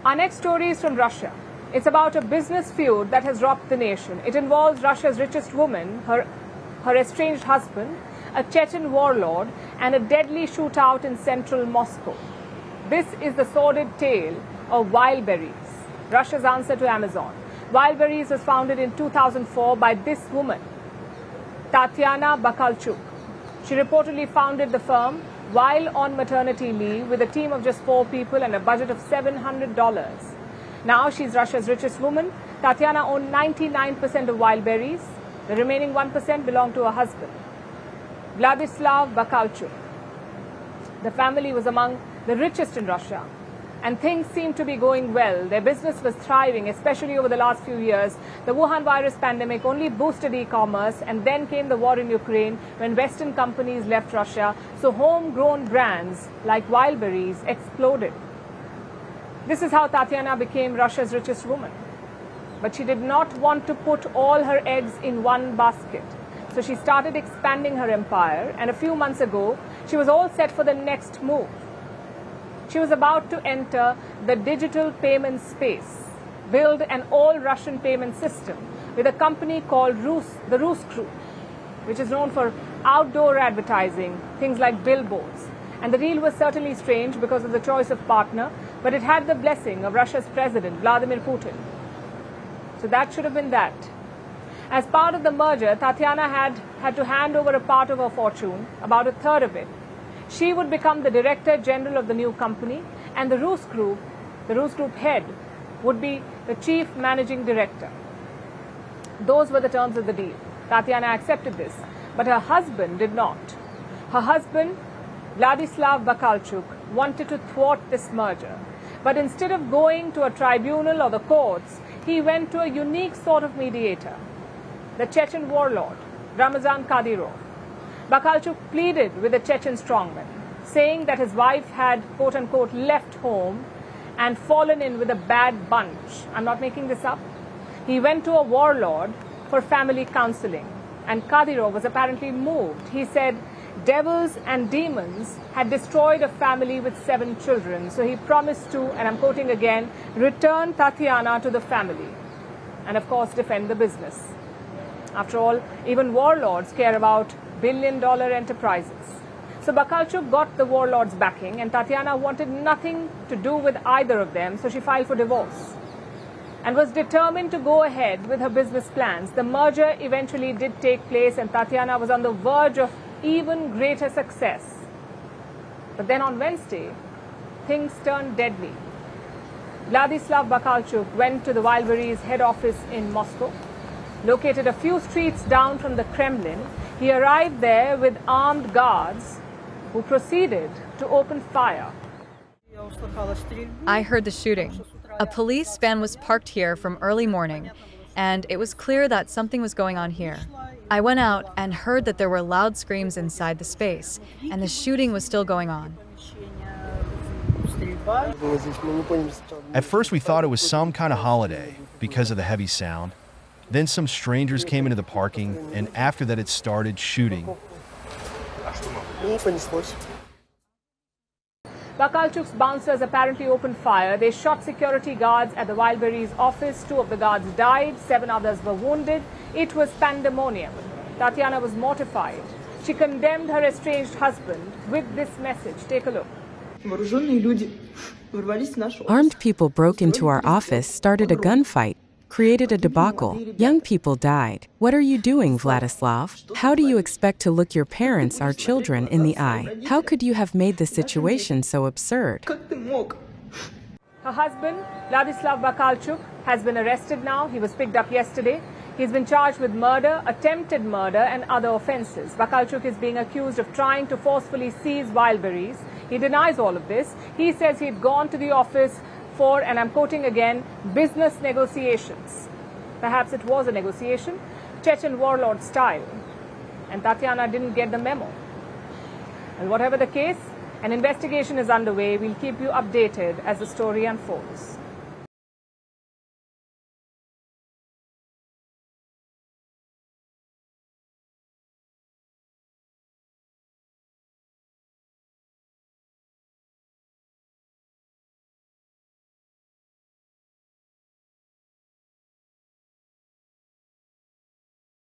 Our next story is from Russia. It's about a business feud that has rocked the nation. It involves Russia's richest woman, her estranged husband, a Chechen warlord, and a deadly shootout in central Moscow. This is the sordid tale of Wildberries, Russia's answer to Amazon. Wildberries was founded in 2004 by this woman, Tatyana Bakalchuk. She reportedly founded the firm while on maternity leave with a team of just 4 people and a budget of $700. Now she's Russia's richest woman. Tatyana owned 99% of Wildberries. The remaining 1% belonged to her husband, Vladislav Bakalchuk. The family was among the richest in Russia, and things seemed to be going well. Their business was thriving, especially over the last few years. The Wuhan virus pandemic only boosted e-commerce, and then came the war in Ukraine when Western companies left Russia. So homegrown brands like Wildberries exploded. This is how Tatyana became Russia's richest woman. But she did not want to put all her eggs in one basket. So she started expanding her empire, and a few months ago, she was all set for the next move. She was about to enter the digital payment space, build an all-Russian payment system with a company called the Russ Group, which is known for outdoor advertising, things like billboards. And the deal was certainly strange because of the choice of partner, but it had the blessing of Russia's president, Vladimir Putin. So that should have been that. As part of the merger, Tatyana had to hand over a part of her fortune, about a third of it. She would become the director general of the new company, and the Russ Group head, would be the chief managing director. Those were the terms of the deal. Tatyana accepted this, but her husband did not. Her husband, Vladislav Bakalchuk, wanted to thwart this merger. But instead of going to a tribunal or the courts, he went to a unique sort of mediator, the Chechen warlord, Ramazan Kadyrov. Bakalchuk pleaded with the Chechen strongman, saying that his wife had, quote-unquote, left home and fallen in with a bad bunch. I'm not making this up. He went to a warlord for family counseling, and Kadyrov was apparently moved. He said devils and demons had destroyed a family with 7 children, so he promised to, and I'm quoting again, return Tatyana to the family and, of course, defend the business. After all, even warlords care about billion-dollar enterprises. So Bakalchuk got the warlords' backing, and Tatyana wanted nothing to do with either of them, so she filed for divorce and was determined to go ahead with her business plans. The merger eventually did take place, and Tatyana was on the verge of even greater success. But then on Wednesday, things turned deadly. Vladislav Bakalchuk went to the Wildberries head office in Moscow, located a few streets down from the Kremlin. He arrived there with armed guards who proceeded to open fire. I heard the shooting. A police van was parked here from early morning, and it was clear that something was going on here. I went out and heard that there were loud screams inside the space, and the shooting was still going on. At first we thought it was some kind of holiday because of the heavy sound. Then some strangers came into the parking, and after that it started shooting. Bakalchuk's bouncers apparently opened fire. They shot security guards at the Wildberries office. 2 of the guards died, 7 others were wounded. It was pandemonium. Tatyana was mortified. She condemned her estranged husband with this message. Take a look. Armed people broke into our office, started a gunfight, created a debacle. Young people died. What are you doing, Vladislav? How do you expect to look your parents, our children, in the eye? How could you have made the situation so absurd? Her husband, Vladislav Bakalchuk, has been arrested now. He was picked up yesterday. He's been charged with murder, attempted murder, and other offenses. Bakalchuk is being accused of trying to forcefully seize Wildberries. He denies all of this. He says he'd gone to the office for, and I'm quoting again, business negotiations. Perhaps it was a negotiation, Chechen warlord style. And Tatyana didn't get the memo. And whatever the case, an investigation is underway. We'll keep you updated as the story unfolds.